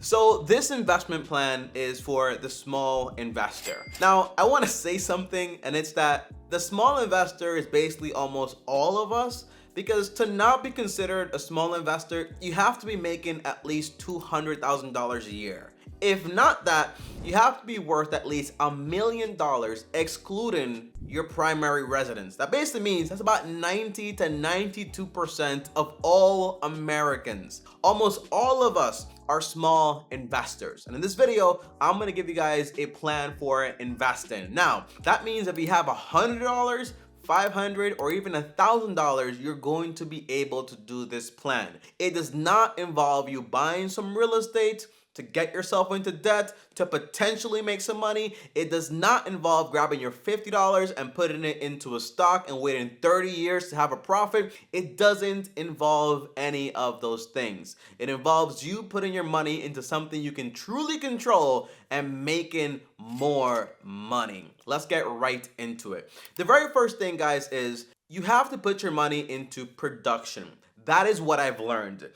So this investment plan is for the small investor. Now, I want to say something, and it's that the small investor is basically almost all of us, because to not be considered a small investor, you have to be making at least $200,000 a year. If not that, you have to be worth at least $1 million excluding your primary residence. That basically means that's about 90 to 92% of all Americans. Almost all of us are small investors. And in this video, I'm gonna give you guys a plan for investing. Now, that means if you have $100, $500 or even $1,000, you're going to be able to do this plan. It does not involve you buying some real estate to get yourself into debt, to potentially make some money. It does not involve grabbing your $50 and putting it into a stock and waiting 30 years to have a profit. It doesn't involve any of those things. It involves you putting your money into something you can truly control and making more money. Let's get right into it. The very first thing, guys, is you have to put your money into production. That is what I've learned.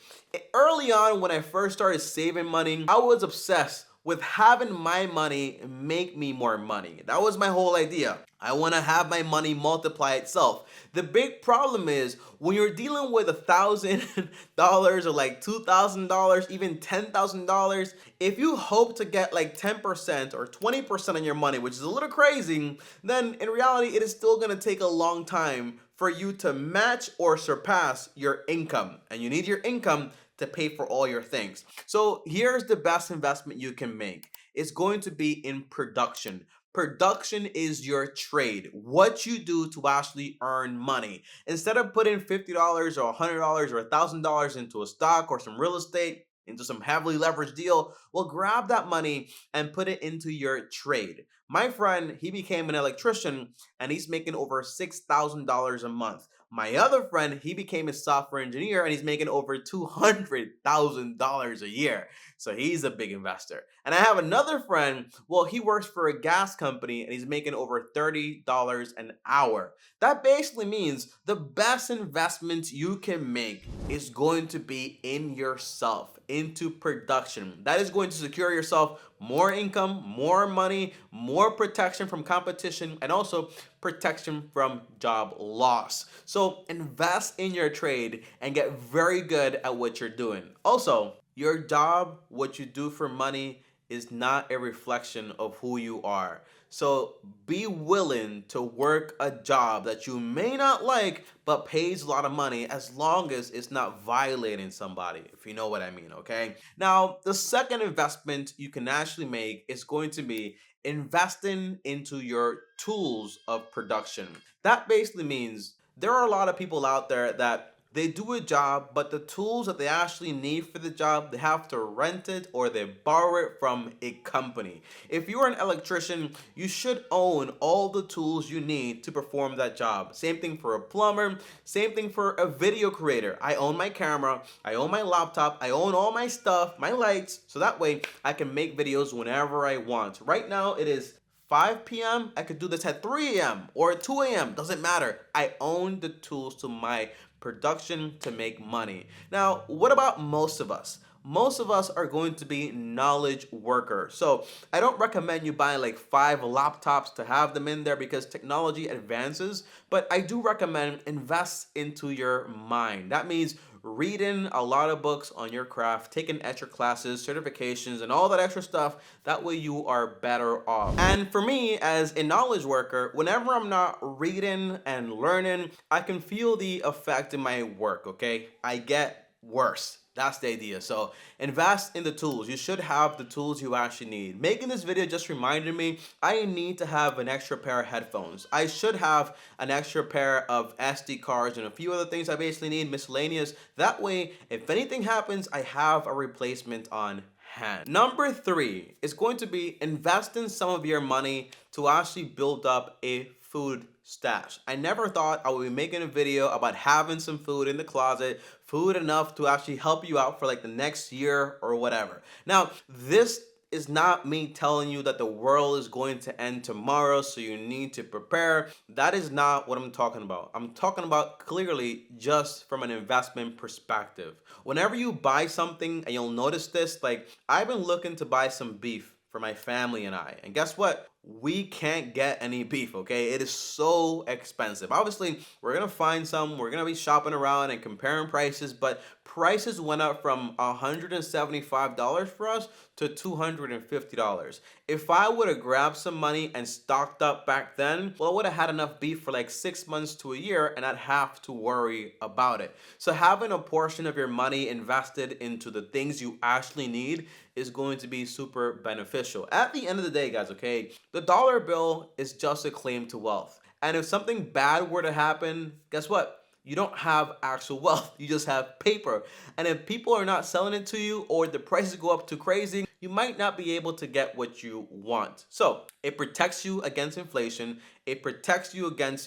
Early on, when I first started saving money, I was obsessed with having my money make me more money. That was my whole idea. I want to have my money multiply itself. The big problem is when you're dealing with $1,000 or like $2,000, even $10,000, if you hope to get like 10% or 20% on your money, which is a little crazy, then in reality, it is still going to take a long time for you to match or surpass your income. And you need your income to pay for all your things. So here's the best investment you can make. It's going to be in production. Production is your trade. What you do to actually earn money. Instead of putting $50 or $100 or $1,000 into a stock or some real estate, into some heavily leveraged deal, well, grab that money and put it into your trade. My friend, he became an electrician and he's making over $6,000 a month. My other friend, he became a software engineer and he's making over $200,000 a year. So he's a big investor. And I have another friend, well, he works for a gas company and he's making over $30 an hour. That basically means the best investment you can make is going to be in yourself, into production. That is going to secure yourself more income, more money, more protection from competition, and also protection from job loss. So invest in your trade and get very good at what you're doing. Also, your job, what you do for money, is not a reflection of who you are. So be willing to work a job that you may not like but pays a lot of money, as long as it's not violating somebody, if you know what I mean, okay? Now, the second investment you can actually make is going to be investing into your tools of production. That basically means there are a lot of people out there that they do a job, but the tools that they actually need for the job, they have to rent it or they borrow it from a company. If you're an electrician, you should own all the tools you need to perform that job. Same thing for a plumber, same thing for a video creator. I own my camera, I own my laptop, I own all my stuff, my lights, so that way I can make videos whenever I want. Right now it is 5 p.m. I could do this at 3 a.m. or 2 a.m. Doesn't matter. I own the tools to my production to make money. Now, what about most of us? Most of us are going to be knowledge workers. So I don't recommend you buying like 5 laptops to have them in there because technology advances, but I do recommend invest into your mind. That means reading a lot of books on your craft, taking extra classes, certifications, and all that extra stuff. That way you are better off. And for me, as a knowledge worker, whenever I'm not reading and learning, I can feel the effect in my work, okay? I get worse. That's the idea. So invest in the tools. You should have the tools you actually need. Making this video just reminded me I need to have an extra pair of headphones. I should have an extra pair of SD cards and a few other things I basically need, miscellaneous. That way, if anything happens, I have a replacement on hand. Number 3 is going to be investing some of your money to actually build up a food stash. I never thought I would be making a video about having some food in the closet, food enough to actually help you out for like the next year or whatever. Now, this is not me telling you that the world is going to end tomorrow, so you need to prepare. That is not what I'm talking about. I'm talking about clearly just from an investment perspective. Whenever you buy something, and you'll notice this, like I've been looking to buy some beef for my family and I. And guess what? We can't get any beef, okay? It is so expensive. Obviously, we're gonna find some, we're gonna be shopping around and comparing prices, but prices went up from $175 for us to $250. If I would have grabbed some money and stocked up back then, well, I would have had enough beef for like 6 months to a year and I'd have to worry about it. So having a portion of your money invested into the things you actually need is going to be super beneficial. At the end of the day, guys, okay, the dollar bill is just a claim to wealth. And if something bad were to happen, guess what? You don't have actual wealth, you just have paper. And if people are not selling it to you or the prices go up too crazy, you might not be able to get what you want. So it protects you against inflation, it protects you against,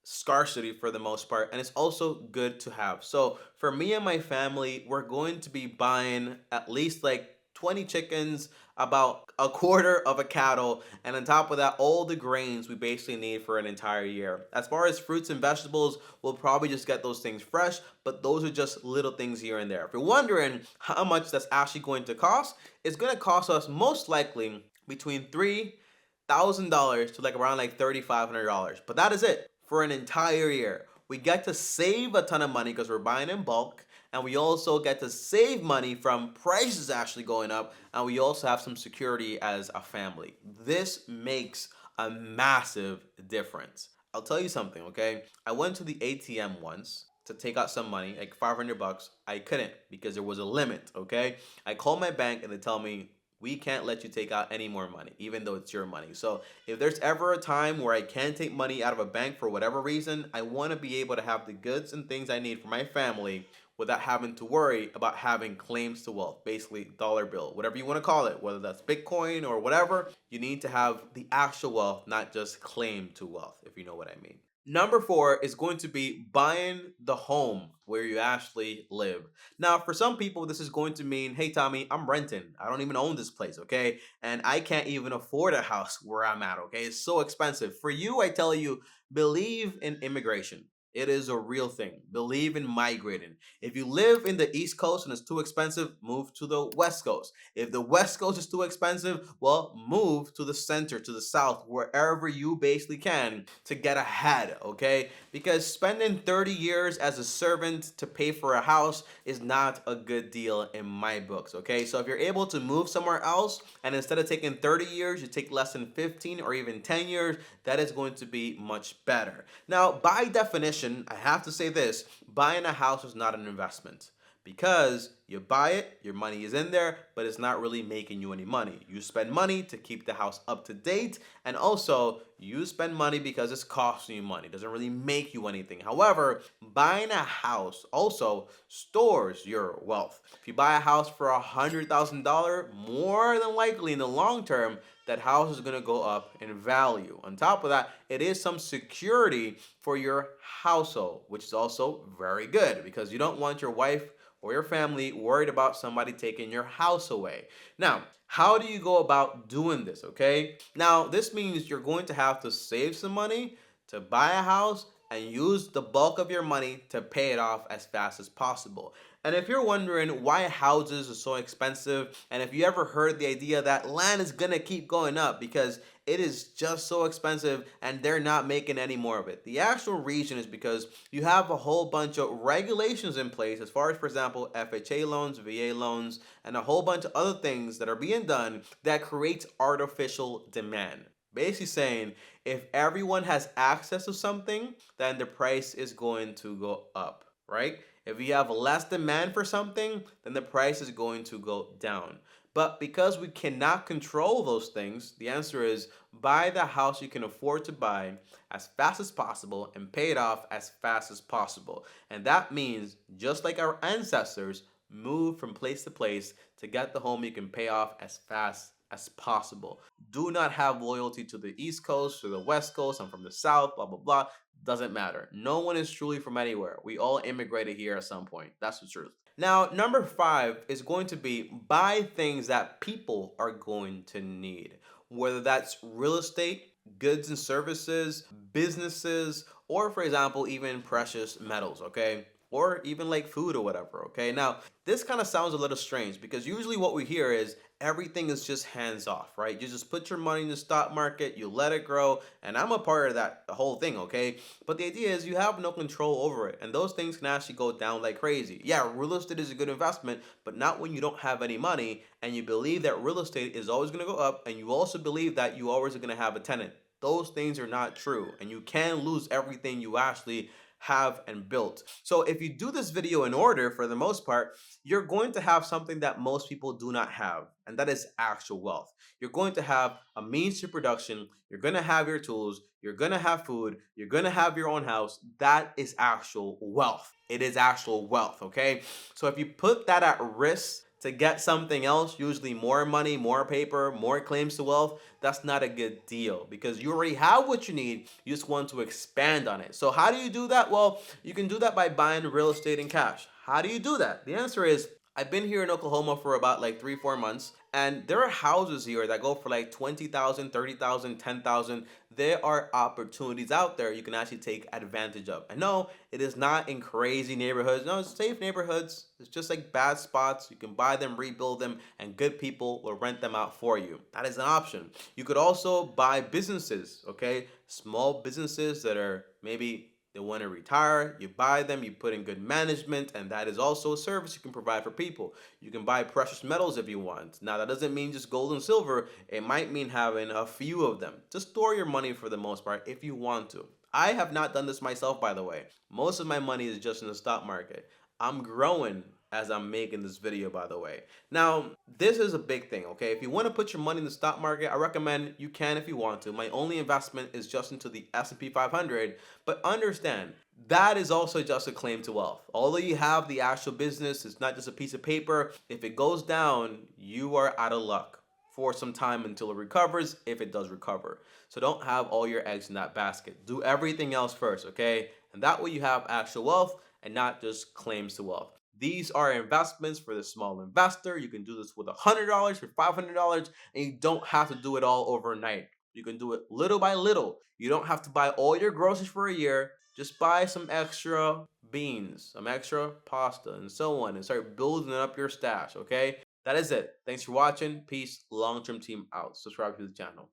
scarcity for the most part, and it's also good to have. So for me and my family, we're going to be buying at least like 20 chickens, about a quarter of a cattle, and on top of that, all the grains we basically need for an entire year. As far as fruits and vegetables, we'll probably just get those things fresh, but those are just little things here and there. If you're wondering how much that's actually going to cost, it's going to cost us most likely between $3,000 to like around like $3,500. But that is it for an entire year. We get to save a ton of money because we're buying in bulk, and we also get to save money from prices actually going up, and we also have some security as a family. This makes a massive difference. I'll tell you something, okay? I went to the ATM once to take out some money, like 500 bucks. I couldn't because there was a limit, okay? I called my bank and they tell me, we can't let you take out any more money, even though it's your money. So if there's ever a time where I can take money out of a bank for whatever reason, I want to be able to have the goods and things I need for my family without having to worry about having claims to wealth, basically dollar bill, whatever you want to call it, whether that's Bitcoin or whatever. You need to have the actual wealth, not just claim to wealth, if you know what I mean. Number four is going to be buying the home where you actually live. Now, for some people, this is going to mean, hey, Tommy, I'm renting. I don't even own this place, okay? And I can't even afford a house where I'm at, okay? It's so expensive. For you, I tell you, believe in immigration. It is a real thing. Believe in migrating. If you live in the East Coast and it's too expensive, move to the West Coast. If the West Coast is too expensive, well, move to the center, to the south, wherever you basically can to get ahead, okay? Because spending 30 years as a servant to pay for a house is not a good deal in my books, okay? So if you're able to move somewhere else and instead of taking 30 years, you take less than 15 or even 10 years, that is going to be much better. Now, by definition, I have to say this, buying a house is not an investment. Because you buy it, your money is in there, but it's not really making you any money. You spend money to keep the house up to date, and also you spend money because it's costing you money. It doesn't really make you anything. However, buying a house also stores your wealth. If you buy a house for $100,000, more than likely in the long term, that house is going to go up in value. On top of that, it is some security for your household, which is also very good because you don't want your wife or your family worried about somebody taking your house away. Now, how do you go about doing this, okay? Now, this means you're going to have to save some money to buy a house and use the bulk of your money to pay it off as fast as possible. And if you're wondering why houses are so expensive, and if you ever heard the idea that land is gonna keep going up because it is just so expensive and they're not making any more of it. The actual reason is because you have a whole bunch of regulations in place as far as, for example, FHA loans, VA loans, and a whole bunch of other things that are being done that creates artificial demand. Basically saying if everyone has access to something, then the price is going to go up, right? If you have less demand for something, then the price is going to go down. But because we cannot control those things, the answer is buy the house you can afford to buy as fast as possible and pay it off as fast as possible. And that means, just like our ancestors, move from place to place to get the home you can pay off as fast as possible. Do not have loyalty to the East Coast or the West Coast. I'm from the South, blah, blah, blah. Doesn't matter. No one is truly from anywhere. We all immigrated here at some point. That's the truth. Now, number 5 is going to be buy things that people are going to need, whether that's real estate, goods and services, businesses, or for example, even precious metals, okay? Or even like food or whatever, okay? Now, this kind of sounds a little strange because usually what we hear is everything is just hands off, right? You just put your money in the stock market, you let it grow, and I'm a part of that the whole thing, okay? But the idea is you have no control over it, and those things can actually go down like crazy. Yeah, real estate is a good investment, but not when you don't have any money and you believe that real estate is always going to go up, and you also believe that you always are going to have a tenant. Those things are not true, and you can lose everything you actually have and built. So if you do this video in order, for the most part, you're going to have something that most people do not have, and that is actual wealth. You're going to have a means to production, you're going to have your tools, you're going to have food, you're going to have your own house. That is actual wealth. It is actual wealth, okay? So if you put that at risk to get something else, usually more money, more paper, more claims to wealth, that's not a good deal because you already have what you need. You just want to expand on it. So how do you do that? Well, you can do that by buying real estate in cash. How do you do that? The answer is I've been here in Oklahoma for about like 3, 4 months, and there are houses here that go for like 20,000, 30,000, 10,000. There are opportunities out there you can actually take advantage of. I know it is not in crazy neighborhoods. No, it's safe neighborhoods. It's just like bad spots. You can buy them, rebuild them, and good people will rent them out for you. That is an option. You could also buy businesses, okay? Small businesses that are maybe they want to retire, you buy them, you put in good management, and that is also a service you can provide for people. You can buy precious metals if you want. Now, that doesn't mean just gold and silver, it might mean having a few of them. Just store your money for the most part if you want to. I have not done this myself, by the way. Most of my money is just in the stock market. I'm growing as I'm making this video, by the way. Now, this is a big thing, okay? If you want to put your money in the stock market, I recommend you can if you want to. My only investment is just into the S&P 500, but understand, that is also just a claim to wealth. Although you have the actual business, it's not just a piece of paper. If it goes down, you are out of luck for some time until it recovers, if it does recover. So don't have all your eggs in that basket. Do everything else first, okay? And that way you have actual wealth and not just claims to wealth. These are investments for the small investor. You can do this with $100, for $500, and you don't have to do it all overnight. You can do it little by little. You don't have to buy all your groceries for a year. Just buy some extra beans, some extra pasta, and so on, and start building up your stash, okay? That is it. Thanks for watching. Peace. Long-term team out. Subscribe to the channel.